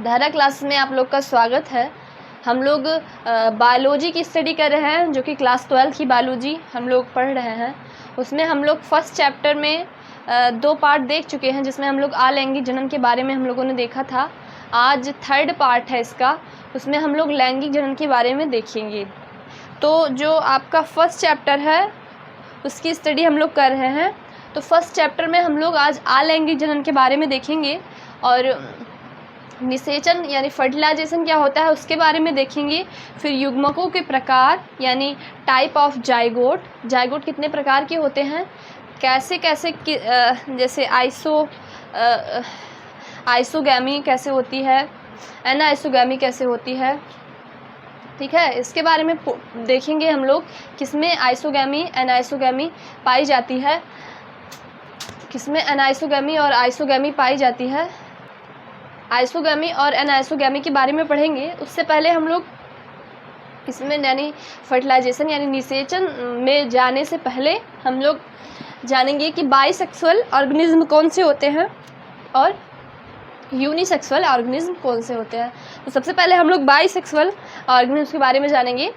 धारा क्लास में आप लोग का स्वागत है। हम लोग बायोलॉजी की स्टडी कर रहे हैं, जो कि क्लास 12 की बायोलॉजी हम लोग पढ़ रहे हैं। उसमें हम लोग फर्स्ट चैप्टर में 2 पार्ट देख चुके हैं, जिसमें हम लोग अलैंगिक जनन के बारे में हम लोगों ने देखा था। आज थर्ड पार्ट है इसका, उसमें हम लोग लैंगिक जनन के बारे में देखेंगे। तो जो आपका फर्स्ट चैप्टर है उसकी स्टडी हम लोग कर रहे हैं। तो फर्स्ट चैप्टर में हम लोग आज अलैंगिक जनन के बारे में देखेंगे और निषेचन यानी फर्टिलाइजेशन क्या होता है उसके बारे में देखेंगे। फिर युग्मकों के प्रकार यानी टाइप ऑफ जाइगोट, जाइगोट कितने प्रकार के होते हैं, कैसे कैसे जैसे आइसोगैमी कैसे होती है, एनाइसोगैमी कैसे होती है, ठीक है। इसके बारे में देखेंगे हम लोग, किसमें आइसोगैमी एनाइसोगैमी पाई जाती है, किसमें एनाइसोगैमी और आइसोगैमी पाई जाती है। आइसोगैमी और एनाइसोगैमी के बारे में पढ़ेंगे। उससे पहले हम लोग इसमें यानी फर्टिलाइजेशन यानी निषेचन में जाने से पहले हम लोग जानेंगे कि बाइसेक्सुअल ऑर्गेनिज्म कौन से होते हैं और यूनिसेक्सुअल ऑर्गेनिज्म कौन से होते हैं। तो सबसे पहले हम लोग बाइसेक्सुअल ऑर्गेनिज्म के बारे में जानेंगे।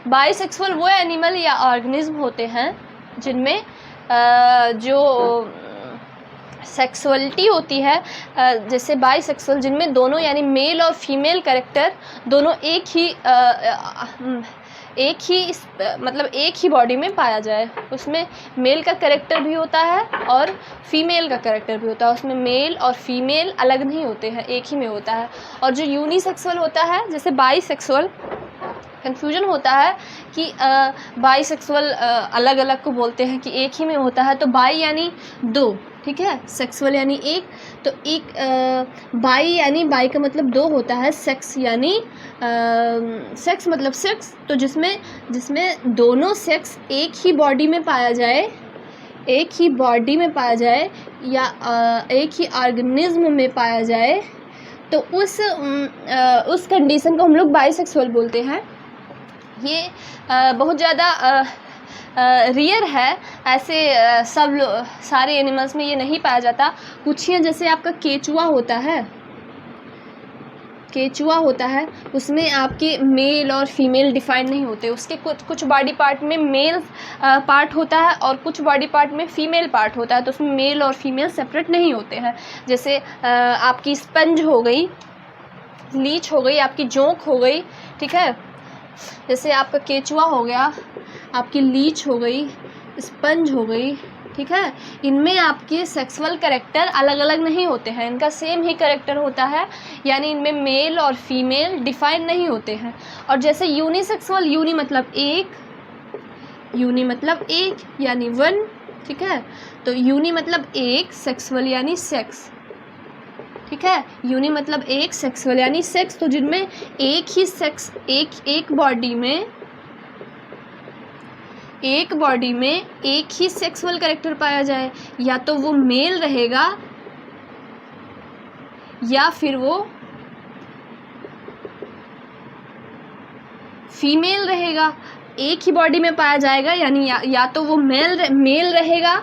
बाइसेक्सुअल वो एनिमल या ऑर्गेनिज्म होते हैं जिनमें जो सेक्सुअलिटी होती है, जैसे बाइसेक्सुअल जिनमें दोनों यानी मेल और फीमेल कैरेक्टर दोनों एक ही बॉडी में पाया जाए। उसमें मेल का कैरेक्टर भी होता है और फीमेल का कैरेक्टर भी होता है। उसमें मेल और फीमेल अलग नहीं होते हैं, एक ही में होता है। और जो यूनिसेक्सुअल होता है, जैसे बाइसेक्सुअल, कन्फ्यूजन होता है कि बाइसेक्सुअल अलग अलग को बोलते हैं कि एक ही में होता है। तो बाई यानी 2, ठीक है, सेक्सुअल यानी एक, तो एक बाई यानी बाई का मतलब 2 होता है, सेक्स यानी सेक्स मतलब सेक्स, तो जिसमें दोनों सेक्स एक ही बॉडी में पाया जाए, एक ही बॉडी में पाया जाए या एक ही ऑर्गेनिज्म में पाया जाए, तो उस कंडीशन को हम लोग बाइसेक्सुअल बोलते हैं। ये बहुत ज़्यादा रियर है, ऐसे सारे एनिमल्स में ये नहीं पाया जाता। कुछ ही जैसे आपका केचुआ होता है, उसमें आपके मेल और फीमेल डिफाइन नहीं होते। उसके कुछ बॉडी पार्ट में मेल पार्ट होता है और कुछ बॉडी पार्ट में फीमेल पार्ट होता है, तो उसमें मेल और फीमेल सेपरेट नहीं होते हैं। जैसे आपकी स्पंज हो गई, लीच हो गई, आपकी जोंक हो गई, ठीक है। जैसे आपका केचुआ हो गया, आपकी लीच हो गई, स्पंज हो गई, ठीक है। इनमें आपके सेक्सुअल कैरेक्टर अलग अलग नहीं होते हैं, इनका सेम ही कैरेक्टर होता है, यानी इनमें मेल और फीमेल डिफाइन नहीं होते हैं। और जैसे यूनिसेक्सुअल, यूनि मतलब एक यानी 1, ठीक है। तो यूनि मतलब एक, सेक्सुअल यानी सेक्स, ठीक है। यूनि मतलब एक, सेक्सुअल यानी सेक्स, तो जिनमें एक ही सेक्स एक बॉडी में एक ही सेक्सुअल कैरेक्टर पाया जाए, या तो वो मेल रहेगा या फिर वो फीमेल रहेगा। एक ही बॉडी में पाया जाएगा यानी या तो वो मेल रहेगा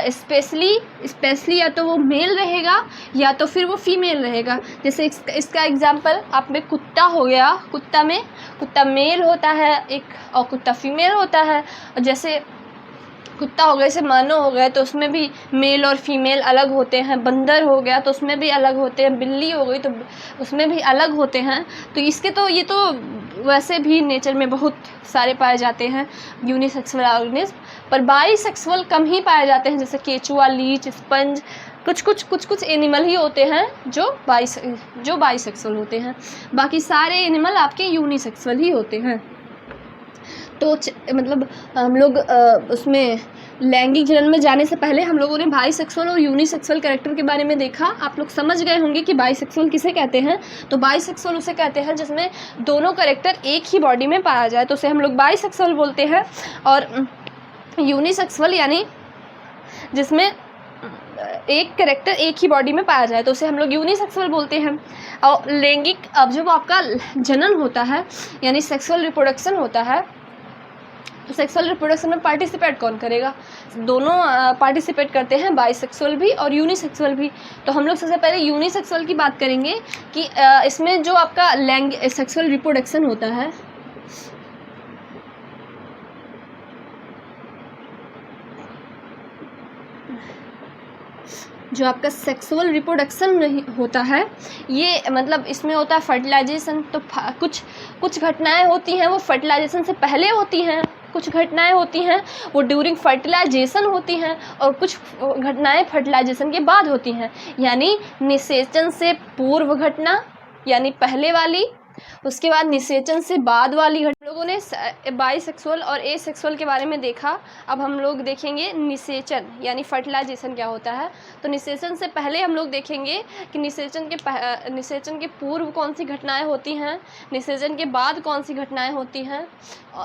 स्पेशली या तो वो मेल रहेगा या तो फिर वो फीमेल रहेगा। जैसे इसका एग्जांपल आप में कुत्ता हो गया, कुत्ता मेल होता है एक और कुत्ता फीमेल होता है। और जैसे कुत्ता हो गया, जैसे मानो हो गए, तो उसमें भी मेल और फीमेल अलग होते हैं। बंदर हो गया तो उसमें भी अलग होते हैं। बिल्ली हो गई तो उसमें भी अलग होते हैं। तो ये तो वैसे भी नेचर में बहुत सारे पाए जाते हैं यूनिसेक्सुअल ऑर्गेनिज्म, पर बाइसेक्सुअल कम ही पाए जाते हैं। जैसे केचुआ, लीच, स्पंज, कुछ एनिमल ही होते हैं जो बाइसेक्सुअल होते हैं। बाकी सारे एनिमल आपके यूनिसेक्सुअल ही होते हैं। तो मतलब हम लोग उसमें लैंगिक जनन में जाने से पहले हम लोगों ने बाइसेक्सुअल और यूनिसेक्सुअल कैरेक्टर के बारे में देखा। आप लोग समझ गए होंगे कि बाइसेक्सुअल किसे कहते हैं। तो बाइसेक्सुअल उसे कहते हैं जिसमें दोनों कैरेक्टर एक ही बॉडी में पाया जाए, तो उसे हम लोग बाइसेक्सुअल बोलते हैं। और यूनिसेक्सुअल यानी जिसमें एक कैरेक्टर एक ही बॉडी में पाया जाए, तो उसे हम लोग यूनिसेक्सुअल बोलते हैं। और लैंगिक, अब जब आपका जनन होता है यानी सेक्सुअल रिप्रोडक्शन होता है, तो सेक्सुअल रिप्रोडक्शन में पार्टिसिपेट कौन करेगा? दोनों पार्टिसिपेट करते हैं, बाइसेक्सुअल भी और यूनिसेक्सुअल भी। तो हम लोग सबसे पहले यूनिसेक्सुअल की बात करेंगे कि इसमें जो आपका सेक्सुअल रिप्रोडक्शन होता है, जो आपका सेक्सुअल रिप्रोडक्शन नहीं होता है, ये मतलब इसमें होता है फर्टिलाइजेशन। तो कुछ घटनाएं होती हैं वो फर्टिलाइजेशन से पहले होती हैं, कुछ घटनाएं होती हैं वो ड्यूरिंग फर्टिलाइजेशन होती हैं, और कुछ घटनाएं फर्टिलाइजेशन के बाद होती हैं। यानी निषेचन से पूर्व घटना यानी पहले वाली, उसके बाद निषेचन से बाद वाली घटना। लोगों ने बाइसेक्सुअल और एसेक्सुअल के बारे में देखा, अब हम लोग देखेंगे निषेचन यानी फर्टिलाइजेशन क्या होता है। तो निषेचन से पहले हम लोग देखेंगे कि निषेचन के पूर्व कौन सी घटनाएं होती हैं, निषेचन के बाद कौन सी घटनाएं होती हैं,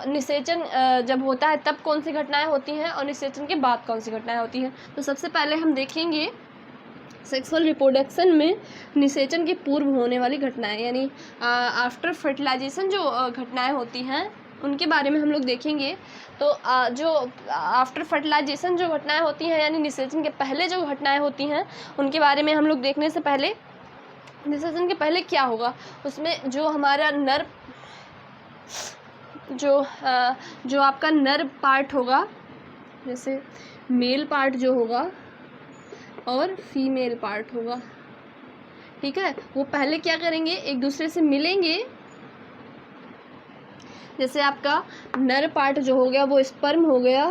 निषेचन जब होता है तब कौन सी घटनाएं होती हैं, और निषेचन के बाद कौन सी घटनाएं होती हैं। तो सबसे पहले हम देखेंगे सेक्सुअल रिप्रोडक्शन में निषेचन के पूर्व होने वाली घटनाएं यानी आफ्टर फर्टिलाइजेशन जो घटनाएं होती हैं उनके बारे में हम लोग देखेंगे। तो जो आफ्टर फर्टिलाइजेशन जो घटनाएं होती हैं यानी निषेचन के पहले जो घटनाएं होती हैं उनके बारे में हम लोग देखने से पहले, निषेचन के पहले क्या होगा, उसमें जो हमारा नर जो आपका नर पार्ट होगा, जैसे मेल पार्ट जो होगा और फीमेल पार्ट होगा, ठीक है, वो पहले क्या करेंगे, एक दूसरे से मिलेंगे। जैसे आपका नर पार्ट जो हो गया वो स्पर्म हो गया,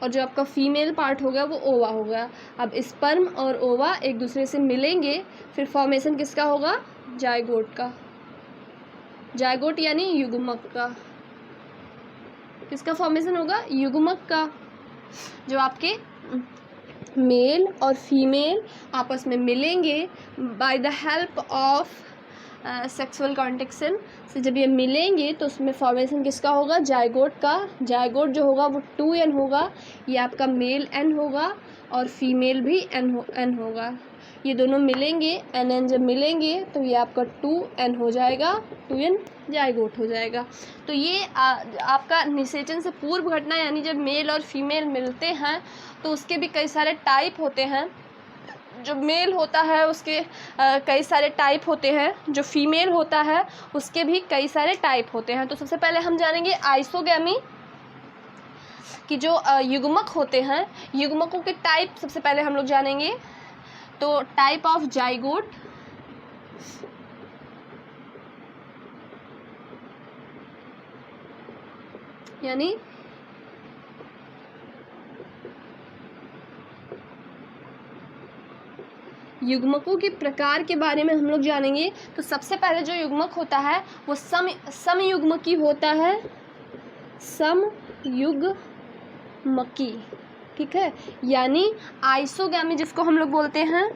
और जो आपका फीमेल पार्ट हो गया वो ओवा हो गया। अब स्पर्म और ओवा एक दूसरे से मिलेंगे, फिर फॉर्मेशन किसका होगा, जायगोट का। जायगोट यानी युग्मक का। किसका फॉर्मेशन होगा, युग्मक का। जो आपके मेल और फीमेल आपस में मिलेंगे by the help of sexual contraction से, जब ये मिलेंगे तो उसमें फॉर्मेशन किसका होगा, जायगोट का। जायगोट जो होगा वो 2n होगा, ये आपका मेल n होगा और फीमेल भी n होगा। ये दोनों मिलेंगे, n जब मिलेंगे तो ये आपका 2n हो जाएगा, 2n जायगोट हो जाएगा। तो ये आपका निषेचन से पूर्व घटना यानी जब मेल और फीमेल मिलते हैं तो उसके भी कई सारे टाइप होते हैं। जो मेल होता है उसके कई सारे टाइप होते हैं, जो फीमेल होता है उसके भी कई सारे टाइप होते हैं। तो सबसे पहले हम जानेंगे आइसोगैमी कि जो युग्मक होते हैं, युग्मकों के टाइप सबसे पहले हम लोग जानेंगे। तो टाइप ऑफ जाइगोट, यानी युग्मकों के प्रकार के बारे में हम लोग जानेंगे। तो सबसे पहले जो युग्मक होता है वो समयुग्मकी होता है, समयुग्मकी, ठीक है, यानी आइसोगैमी जिसको हम लोग बोलते हैं।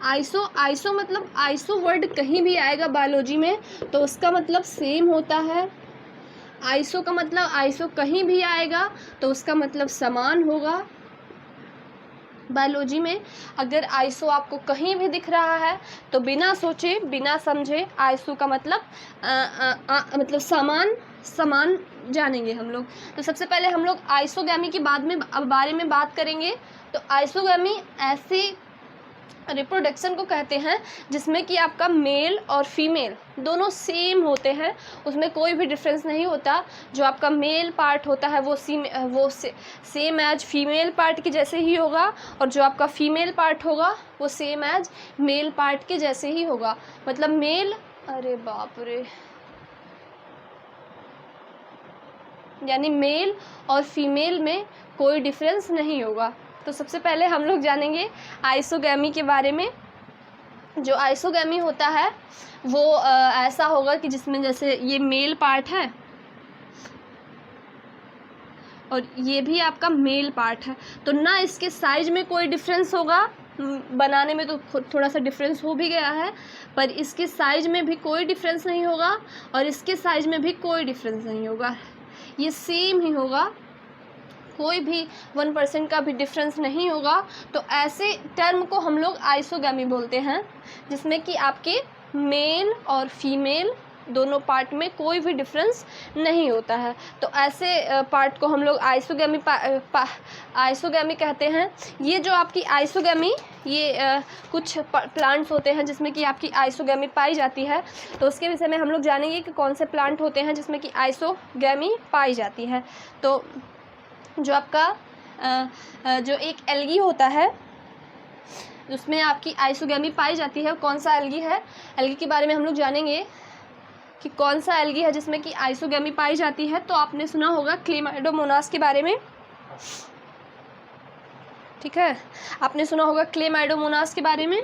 आइसो मतलब आइसो वर्ड कहीं भी आएगा बायोलॉजी में तो उसका मतलब सेम होता है। आइसो का मतलब आइसो कहीं भी आएगा तो उसका मतलब समान होगा। बायोलॉजी में अगर आइसो आपको कहीं भी दिख रहा है तो बिना सोचे बिना समझे आइसो का मतलब मतलब समान जानेंगे हम लोग। तो सबसे पहले हम लोग आइसोगैमी के बारे में बात करेंगे। तो आइसोगैमी ऐसी रिप्रोडक्शन को कहते हैं जिसमें कि आपका मेल और फीमेल दोनों सेम होते हैं, उसमें कोई भी डिफरेंस नहीं होता। जो आपका मेल पार्ट होता है वो सेम एज फीमेल पार्ट के जैसे ही होगा, और जो आपका फीमेल पार्ट होगा वो सेम एज मेल पार्ट के जैसे ही होगा। मतलब मेल, अरे बाप रे, यानी मेल और फीमेल में कोई डिफरेंस नहीं होगा। तो सबसे पहले हम लोग जानेंगे आइसोगैमी के बारे में। जो आइसोगैमी होता है वो ऐसा होगा कि जिसमें जैसे ये मेल पार्ट है और ये भी आपका मेल पार्ट है, तो ना इसके साइज में कोई डिफरेंस होगा, बनाने में तो थोड़ा सा डिफरेंस हो भी गया है, पर इसके साइज में भी कोई डिफरेंस नहीं होगा और इसके साइज में भी कोई डिफरेंस नहीं होगा, ये सेम ही होगा, कोई भी 1% का भी डिफरेंस नहीं होगा। तो ऐसे टर्म को हम लोग आइसोगैमी बोलते हैं जिसमें कि आपके मेल और फीमेल दोनों पार्ट में कोई भी डिफरेंस नहीं होता है। तो ऐसे पार्ट को हम लोग आइसोगैमी कहते हैं। ये जो आपकी आइसोगैमी, ये कुछ प्लांट्स होते हैं जिसमें कि आपकी आइसोगैमी पाई जाती है। तो उसके विषय में हम लोग जानेंगे कि कौन से प्लांट होते हैं जिसमें कि आइसोगैमी पाई जाती है। तो जो आपका जो एक एल्गी होता है उसमें आपकी आइसोगैमी पाई जाती है, कौन सा एल्गी है, एल्गी के बारे में हम लोग जानेंगे कि कौन सा एल्गी है जिसमें कि आइसोगैमी पाई जाती है। तो आपने सुना होगा क्लेमाइडोमोनास के बारे में, ठीक है, आपने सुना होगा क्लेमाइडोमोनास के बारे में।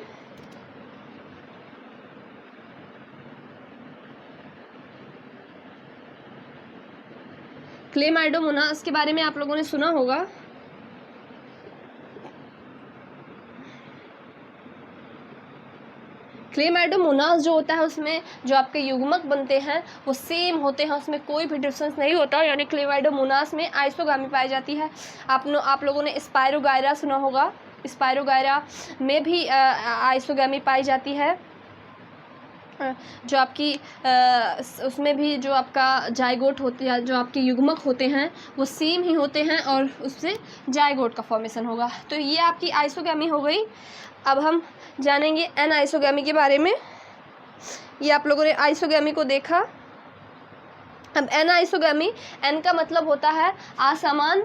क्लेमाइडोमोनास के बारे में आप लोगों ने सुना होगा। क्लेमाइडोमोनास जो होता है उसमें जो आपके युग्मक बनते हैं वो सेम होते हैं, उसमें कोई भी डिफरेंस नहीं होता, यानी क्लेमाइडोमोनास में आइसोगामी पाई जाती है। आप लोगों ने स्पायरोगायरा सुना होगा, स्पायरोगायरा में भी आइसोगामी पाई जाती है। जो आपकी उसमें भी जो आपका जाइगोट होती है, जो आपके युग्मक होते हैं वो सेम ही होते हैं और उससे जाइगोट का फॉर्मेशन होगा। तो ये आपकी आइसोगैमी हो गई। अब हम जानेंगे एन आइसोगैमी के बारे में। ये आप लोगों ने आइसोगैमी को देखा। अब एन आइसोगैमी, एन का मतलब होता है असमान।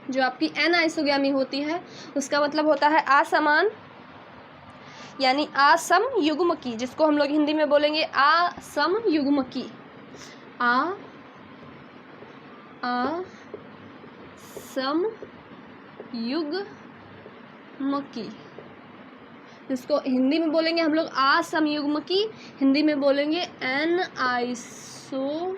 जो आपकी एन आइसोगैमी होती है उसका मतलब होता है असमान, यानी असम युग्मकी, जिसको हम लोग हिंदी में बोलेंगे असम युग्मकी। सम युग्मकी, जिसको हिंदी में बोलेंगे हम लोग असम युग्मकी, हिंदी में बोलेंगे एन आइसो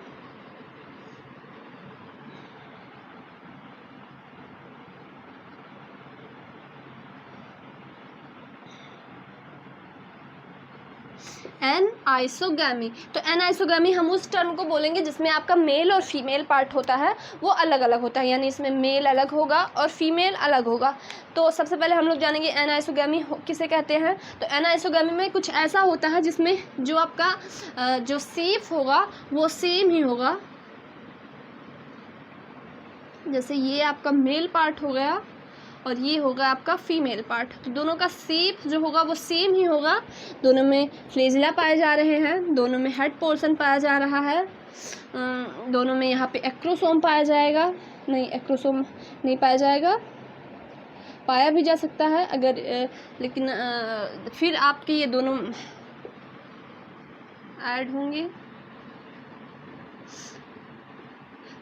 एन आइसोगैमी। तो एन आइसोगैमी हम उस टर्म को बोलेंगे जिसमें आपका मेल और फीमेल पार्ट होता है वो अलग अलग होता है, यानी इसमें मेल अलग होगा और फीमेल अलग होगा। तो सबसे पहले हम लोग जानेंगे एन आइसोगैमी किसे कहते हैं। तो एन आइसोगैमी में कुछ ऐसा होता है जिसमें जो आपका जो शेप होगा वो सेम ही होगा। जैसे ये आपका मेल पार्ट हो गया और ये होगा आपका फीमेल पार्ट, तो दोनों का शेप जो होगा वो सेम ही होगा। दोनों में फ्लेजिला पाए जा रहे हैं, दोनों में हेड पोर्शन पाया जा रहा है, दोनों में यहाँ पे एक्रोसोम पाया जाएगा, नहीं एक्रोसोम नहीं पाया जाएगा, पाया भी जा सकता है अगर लेकिन फिर आपके ये दोनों ऐड होंगे।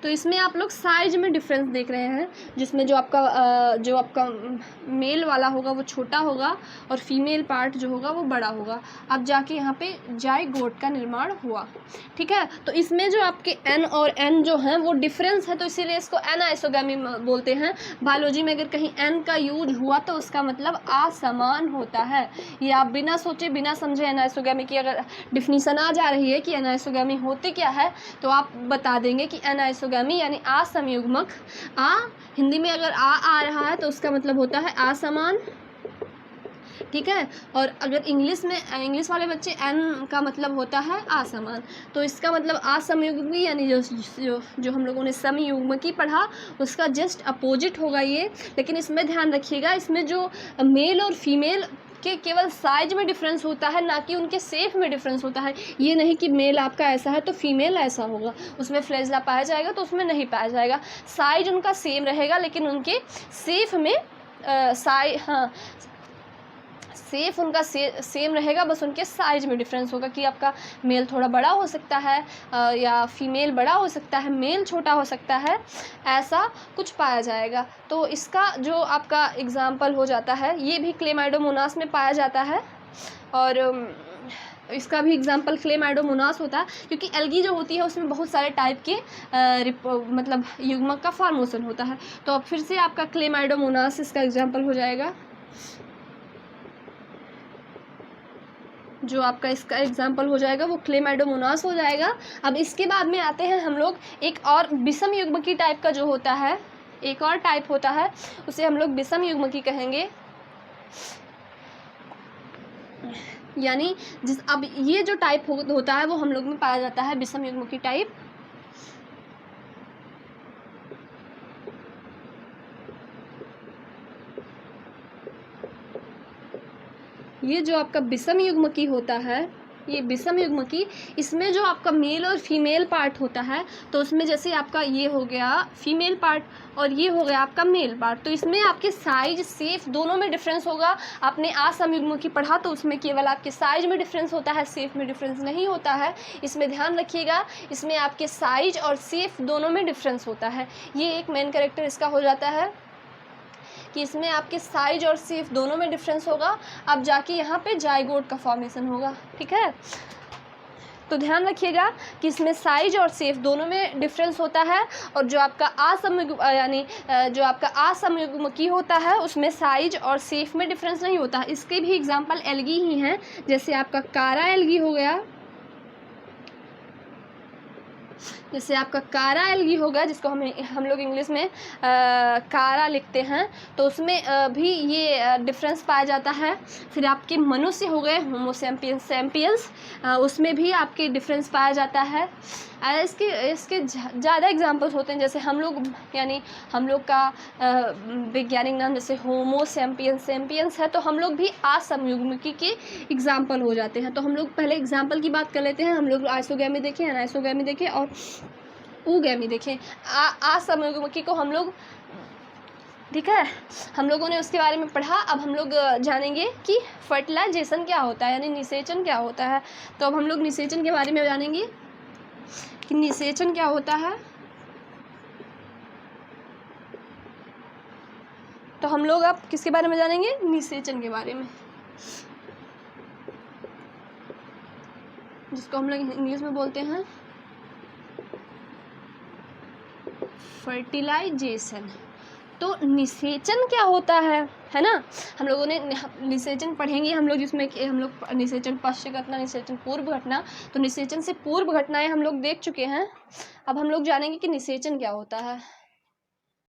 तो इसमें आप लोग साइज में डिफरेंस देख रहे हैं, जिसमें जो आपका मेल वाला होगा वो छोटा होगा और फीमेल पार्ट जो होगा वो बड़ा होगा। अब जाके यहाँ पे जाइगोट का निर्माण हुआ, ठीक है। तो इसमें जो आपके एन और एन जो हैं वो डिफरेंस है, तो इसीलिए इसको एन आइसोगैमी बोलते हैं। बायोलॉजी में अगर कहीं एन का यूज हुआ तो उसका मतलब असमान होता है। ये आप बिना सोचे बिना समझे एन आइसोगैमी की अगर डिफिनीसन आ जा रही है कि एन आइसोगैमी होते क्या है तो आप बता देंगे कि एन आइसोगैमी यानी असमयुग्मक। हिंदी में अगर आ रहा है तो उसका मतलब होता है असमान, ठीक है। और अगर इंग्लिश वाले बच्चे एन का मतलब होता है असमान, तो इसका मतलब असमयुग्मी यानी जो हम लोगों ने समयुग्मकी पढ़ा उसका जस्ट अपोजिट होगा ये। लेकिन इसमें ध्यान रखिएगा, इसमें जो मेल और फीमेल के केवल साइज में डिफरेंस होता है, ना कि उनके शेप में डिफरेंस होता है। ये नहीं कि मेल आपका ऐसा है तो फीमेल ऐसा होगा, उसमें फ्लेजिला पाया जाएगा तो उसमें नहीं पाया जाएगा। साइज उनका सेम रहेगा लेकिन उनके शेप में शेप उनका सेम रहेगा, बस उनके साइज में डिफरेंस होगा कि आपका मेल थोड़ा बड़ा हो सकता है या फीमेल बड़ा हो सकता है, मेल छोटा हो सकता है, ऐसा कुछ पाया जाएगा। तो इसका जो आपका एग्जाम्पल हो जाता है, ये भी क्लेमाइडोमोनास में पाया जाता है और इसका भी एग्जाम्पल क्लेमाइडोमोनास होता है, क्योंकि एल्गी जो होती है उसमें बहुत सारे टाइप के मतलब युग्मक का फॉर्मेशन होता है। तो अब फिर से आपका क्लेमाइडोमोनास इसका एग्जाम्पल हो जाएगा, जो आपका इसका एग्जाम्पल हो जाएगा वो क्लेमाइडोमोनास हो जाएगा। अब इसके बाद में आते हैं हम लोग एक और विषम युग्मकी टाइप का जो होता है, एक और टाइप होता है, उसे हम लोग विषम युग्मकी कहेंगे। यानी अब ये जो टाइप होता है वो हम लोग में पाया जाता है विषम युग्मकी टाइप। ये जो आपका विषम युग्मकी होता है, ये विषम युग्मकी, इसमें जो आपका मेल और फीमेल पार्ट होता है, तो उसमें जैसे आपका ये हो गया फीमेल पार्ट और ये हो गया आपका मेल पार्ट, तो इसमें आपके साइज शेप दोनों में डिफरेंस होगा। आपने असम युग्मकी पढ़ा तो उसमें केवल आपके साइज में डिफरेंस होता है, शेप में डिफरेंस नहीं होता है। इसमें ध्यान रखिएगा, इसमें आपके साइज और शेप दोनों में डिफरेंस होता है। ये एक मेन कैरेक्टर इसका हो जाता है कि इसमें आपके साइज और शेप दोनों में डिफरेंस होगा। अब जाके यहाँ पे जाइगोट का फॉर्मेशन होगा, ठीक है। तो ध्यान रखिएगा कि इसमें साइज और शेप दोनों में डिफरेंस होता है, और जो आपका असमयुग्मकी होता है उसमें साइज और शेप में डिफरेंस नहीं होता है। इसके भी एग्जांपल एल्गी ही हैं, जैसे आपका कारा एल्गी हो गया, जैसे आपका कारा एल्गी होगा जिसको हम लोग इंग्लिश में कारा लिखते हैं, तो उसमें भी ये डिफरेंस पाया जाता है। फिर आपके मनुष्य हो गए होमो सैपियंस, उसमें भी आपके डिफरेंस पाया जाता है। इसके ज़्यादा एग्जांपल्स होते हैं, जैसे हम लोग यानी हम लोग का वैज्ञानिक नाम जैसे होमो सैपियंस है, तो हम लोग भी असमयुग्मकी के एग्जाम्पल हो जाते हैं। तो हम लोग पहले एग्जाम्पल की बात कर लेते हैं। हम लोग आइसोगैमी देखें, एनाइसोगैमी देखें और ऊगैमी देखें। असमयुग्मकी को हम लोग, ठीक है, हम लोगों ने उसके बारे में पढ़ा। अब हम लोग जानेंगे कि फर्टिलाइजेशन क्या होता है, यानी निषेचन क्या होता है। तो अब हम लोग निषेचन के बारे में जानेंगे कि निषेचन क्या होता है। तो हम लोग अब किसके बारे में जानेंगे, निषेचन के बारे में, जिसको हम लोग इंग्लिश में बोलते हैं फर्टिलाइजेशन। तो निषेचन क्या होता है ना। हम लोगों ने निषेचन पढ़ेंगे हम लोग, जिसमें कि हम लोग निषेचन पश्च घटना, निषेचन पूर्व घटना। तो निषेचन से पूर्व घटनाएं हम लोग देख चुके हैं। अब हम लोग जानेंगे कि निषेचन क्या होता है।